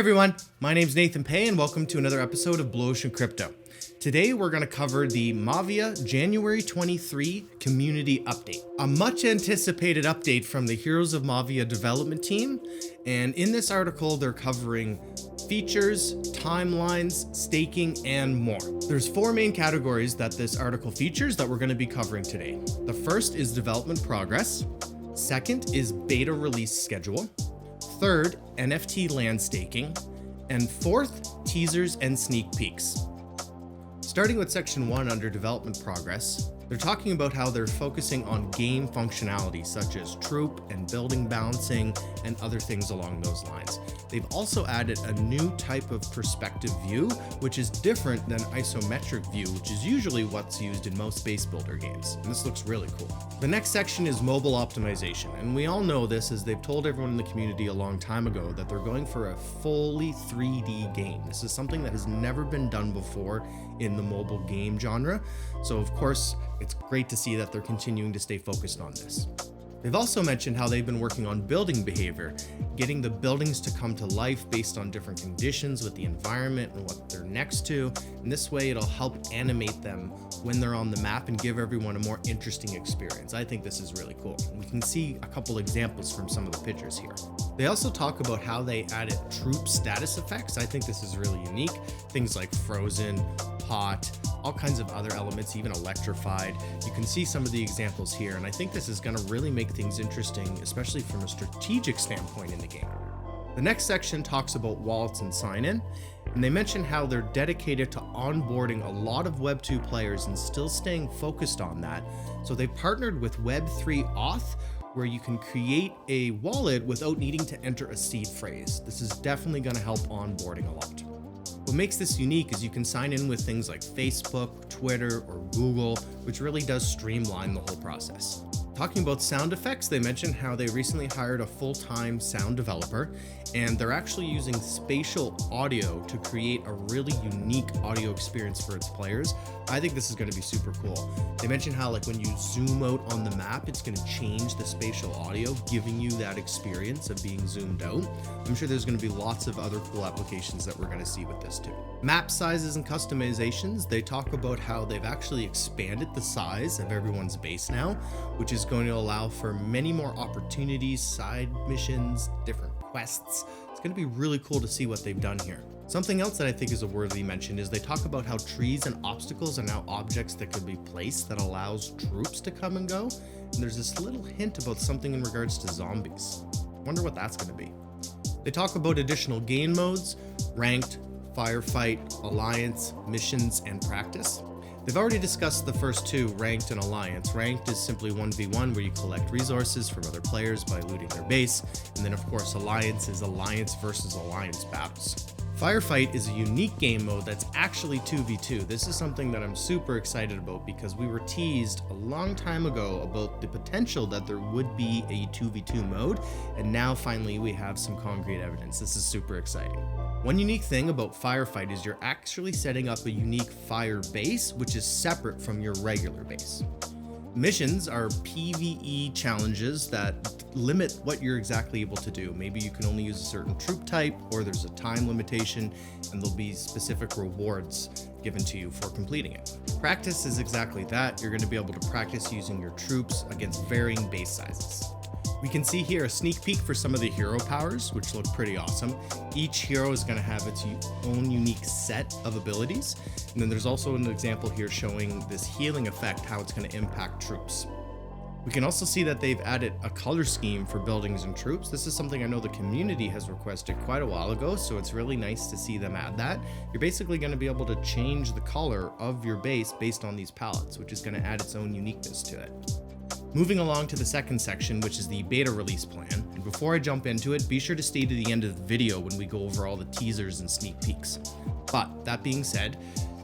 everyone, my name's Nathan Pay and welcome to another episode of Blu Ocean Crypto. Today we're going to cover the Mavia January 23 community update. A much anticipated update from the Heroes of Mavia development team, and in this article they're covering features, timelines, staking, and more. There's four main categories that this article features that we're going to be covering today. The first is development progress. Second is beta release schedule. Third, NFT land staking. And fourth, teasers and sneak peeks. Starting with section 1 under development progress, they're talking about how they're focusing on game functionality such as troop and building balancing and other things along those lines. They've also added a new type of perspective view, which is different than isometric view, which is usually what's used in most space builder games. And this looks really cool. The next section is mobile optimization, and we all know this as they've told everyone in the community a long time ago that they're going for a fully 3D game. This is something that has never been done before in the mobile game genre. So of course, it's great to see that they're continuing to stay focused on this. They've also mentioned how they've been working on building behavior, getting the buildings to come to life based on different conditions with the environment and what they're next to. And this way it'll help animate them when they're on the map and give everyone a more interesting experience. I think this is really cool. We can see a couple examples from some of the pictures here. They also talk about how they added troop status effects. I think this is really unique. Things like frozen, hot, all kinds of other elements, even electrified. You can see some of the examples here, and I think this is going to really make things interesting, especially from a strategic standpoint in the game. The next section talks about wallets and sign-in, and they mention how they're dedicated to onboarding a lot of Web2 players and still staying focused on that. So they partnered with Web3 Auth, where you can create a wallet without needing to enter a seed phrase. This is definitely going to help onboarding a lot. What makes this unique is you can sign in with things like Facebook, Twitter, or Google, which really does streamline the whole process. Talking about sound effects, they mentioned how they recently hired a full-time sound developer, and they're actually using spatial audio to create a really unique audio experience for its players. I think this is going to be super cool. They mentioned how like when you zoom out on the map, it's going to change the spatial audio, giving you that experience of being zoomed out. I'm sure there's going to be lots of other cool applications that we're going to see with this too. Map sizes and customizations, they talk about how they've actually expanded the size of everyone's base now, which is going to allow for many more opportunities, side missions, different quests. It's going to be really cool to see what they've done here. Something else that I think is a worthy mention is they talk about how trees and obstacles are now objects that could be placed that allows troops to come and go. And there's this little hint about something in regards to zombies. Wonder what that's going to be. They talk about additional game modes, ranked, firefight, alliance, missions, and practice. They've already discussed the first two, ranked and alliance. Ranked is simply 1v1 where you collect resources from other players by looting their base. And then of course alliance is alliance versus alliance battles. Firefight is a unique game mode that's actually 2v2. This is something that I'm super excited about because we were teased a long time ago about the potential that there would be a 2v2 mode, and now finally we have some concrete evidence. This is super exciting. One unique thing about Firefight is you're actually setting up a unique fire base, which is separate from your regular base. Missions are PvE challenges that limit what you're exactly able to do. Maybe you can only use a certain troop type, or there's a time limitation, and there'll be specific rewards given to you for completing it. Practice is exactly that. You're going to be able to practice using your troops against varying base sizes. We can see here a sneak peek for some of the hero powers, which look pretty awesome. Each hero is going to have its own unique set of abilities. And then there's also an example here showing this healing effect, how it's going to impact troops. We can also see that they've added a color scheme for buildings and troops. This is something I know the community has requested quite a while ago, so it's really nice to see them add that. You're basically going to be able to change the color of your base based on these palettes, which is going to add its own uniqueness to it. Moving along to the second section, which is the beta release plan. And before I jump into it, be sure to stay to the end of the video when we go over all the teasers and sneak peeks. But that being said,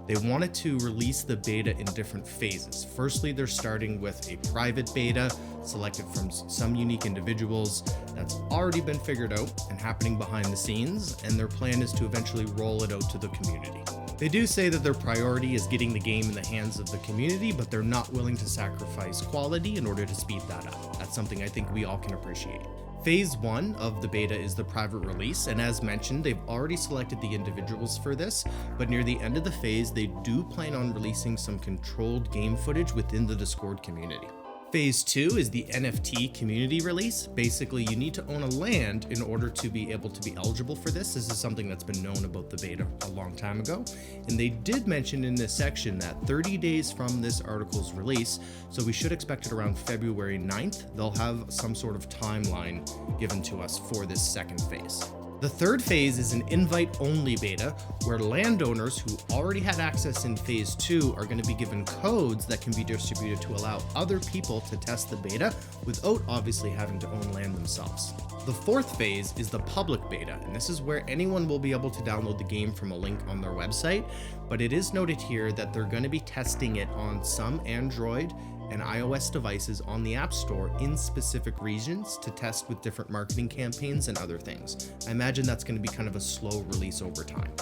they wanted to release the beta in different phases. Firstly, they're starting with a private beta selected from some unique individuals that's already been figured out and happening behind the scenes, and their plan is to eventually roll it out to the community. They do say that their priority is getting the game in the hands of the community, but they're not willing to sacrifice quality in order to speed that up. That's something I think we all can appreciate. Phase 1 of the beta is the private release, and as mentioned, they've already selected the individuals for this, but near the end of the phase, they do plan on releasing some controlled game footage within the Discord community. Phase 2 is the NFT community release. Basically, you need to own a land in order to be able to be eligible for this. This is something that's been known about the beta a long time ago. And they did mention in this section that 30 days from this article's release, so we should expect it around February 9th, they'll have some sort of timeline given to us for this second phase. The third phase is an invite-only beta where landowners who already had access in phase 2 are going to be given codes that can be distributed to allow other people to test the beta without obviously having to own land themselves. The fourth phase is the public beta, and this is where anyone will be able to download the game from a link on their website, but it is noted here that they're going to be testing it on some Android and iOS devices on the App Store in specific regions to test with different marketing campaigns and other things. I imagine that's going to be kind of a slow release over time.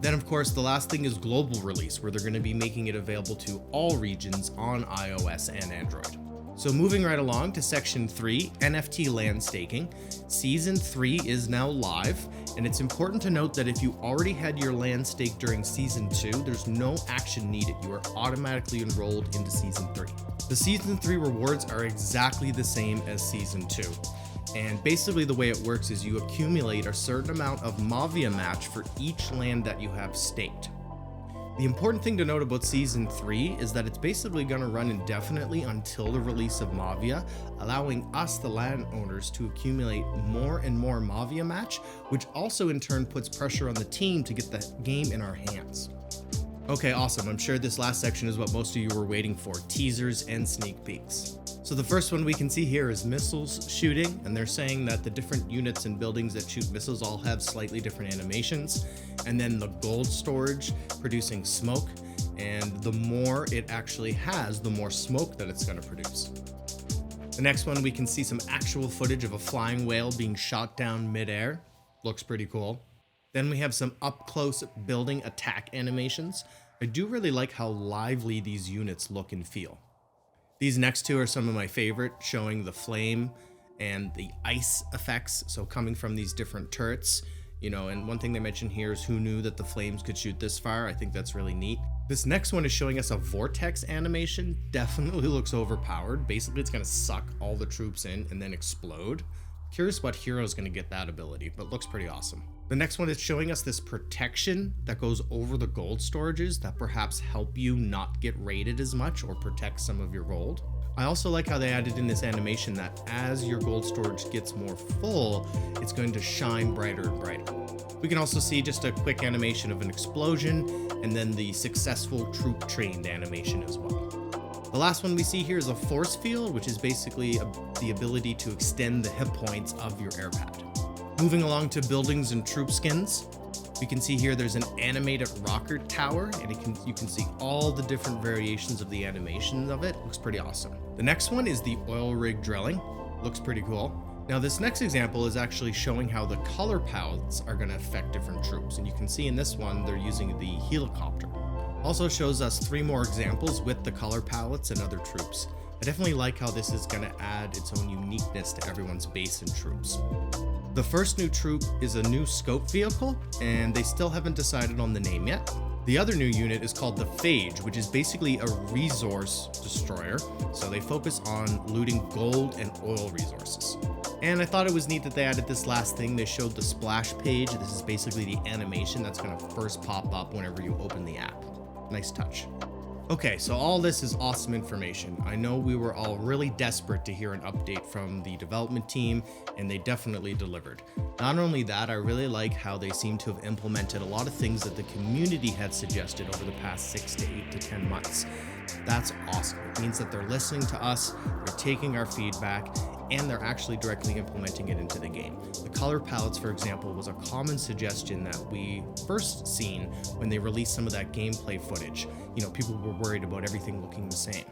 Then of course the last thing is global release, where they're going to be making it available to all regions on iOS and Android. So moving right along to section 3, NFT land staking. Season 3 is now live, and it's important to note that if you already had your land stake during season 2, there's no action needed. You are automatically enrolled into season 3. The season 3 rewards are exactly the same as season 2. And basically the way it works is you accumulate a certain amount of Mavia match for each land that you have staked. The important thing to note about Season 3 is that it's basically going to run indefinitely until the release of Mavia, allowing us, the landowners, to accumulate more and more Mavia match, which also in turn puts pressure on the team to get the game in our hands. Okay, awesome. I'm sure this last section is what most of you were waiting for, teasers and sneak peeks. So the first one we can see here is missiles shooting, and they're saying that the different units and buildings that shoot missiles all have slightly different animations. And then the gold storage producing smoke, and the more it actually has, the more smoke that it's going to produce. The next one, we can see some actual footage of a flying whale being shot down midair. Looks pretty cool. Then we have some up-close building attack animations. I do really like how lively these units look and feel. These next two are some of my favorite, showing the flame and the ice effects, so coming from these different turrets. You know, and one thing they mentioned here is who knew that the flames could shoot this far. I think that's really neat. This next one is showing us a vortex animation. Definitely looks overpowered. Basically, it's going to suck all the troops in and then explode. Curious what hero is going to get that ability, but looks pretty awesome. The next one is showing us this protection that goes over the gold storages that perhaps help you not get raided as much or protect some of your gold. I also like how they added in this animation that as your gold storage gets more full, it's going to shine brighter and brighter. We can also see just a quick animation of an explosion and then the successful troop trained animation as well. The last one we see here is a force field, which is basically the ability to extend the hit points of your air pad. Moving along to buildings and troop skins, we can see here there's an animated rocket tower, and you can see all the different variations of the animation of it. Looks pretty awesome. The next one is the oil rig drilling. Looks pretty cool. Now this next example is actually showing how the color palettes are going to affect different troops, and you can see in this one they're using the helicopter. Also shows us 3 more examples with the color palettes and other troops. I definitely like how this is going to add its own uniqueness to everyone's base and troops. The first new troop is a new scope vehicle, and they still haven't decided on the name yet. The other new unit is called the Phage, which is basically a resource destroyer, so they focus on looting gold and oil resources. And I thought it was neat that they added this last thing. They showed the splash page. This is basically the animation that's going to first pop up whenever you open the app. Nice touch. Okay, so all this is awesome information. I know we were all really desperate to hear an update from the development team, and they definitely delivered. Not only that, I really like how they seem to have implemented a lot of things that the community had suggested over the past 6 to 8 to 10 months. That's awesome. It means that they're listening to us, they're taking our feedback, and they're actually directly implementing it into the game. The color palettes, for example, was a common suggestion that we first seen when they released some of that gameplay footage. You know, people were worried about everything looking the same.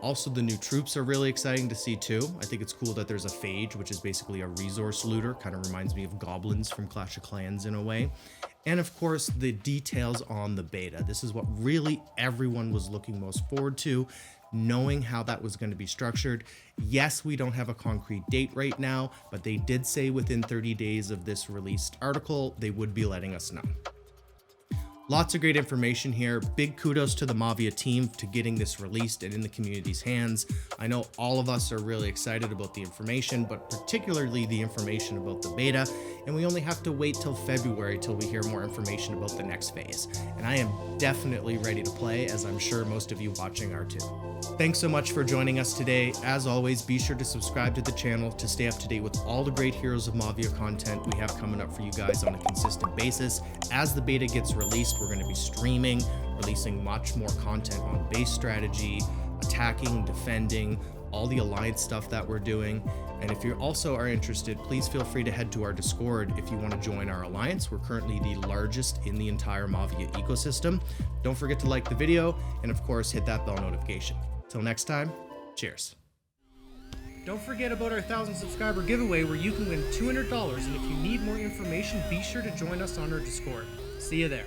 Also, the new troops are really exciting to see too. I think it's cool that there's a Phage, which is basically a resource looter. Kind of reminds me of goblins from Clash of Clans in a way. And of course, the details on the beta. This is what really everyone was looking most forward to. knowing how that was going to be structured. Yes, we don't have a concrete date right now, but they did say within 30 days of this released article, they would be letting us know. Lots of great information here. Big kudos to the Mavia team to getting this released and in the community's hands. I know all of us are really excited about the information, but particularly the information about the beta, and we only have to wait till February till we hear more information about the next phase. And I am definitely ready to play, as I'm sure most of you watching are too. Thanks so much for joining us today. As always, be sure to subscribe to the channel to stay up to date with all the great Heroes of Mavia content we have coming up for you guys on a consistent basis. As the beta gets released, we're going to be streaming, releasing much more content on base strategy, attacking, defending, all the alliance stuff that we're doing. And if you also are interested, please feel free to head to our Discord if you want to join our alliance. We're currently the largest in the entire Mavia ecosystem. Don't forget to like the video and of course hit that bell notification. Till next time, cheers. Don't forget about our 1,000 subscriber giveaway where you can win $200, and if you need more information, be sure to join us on our Discord. See you there.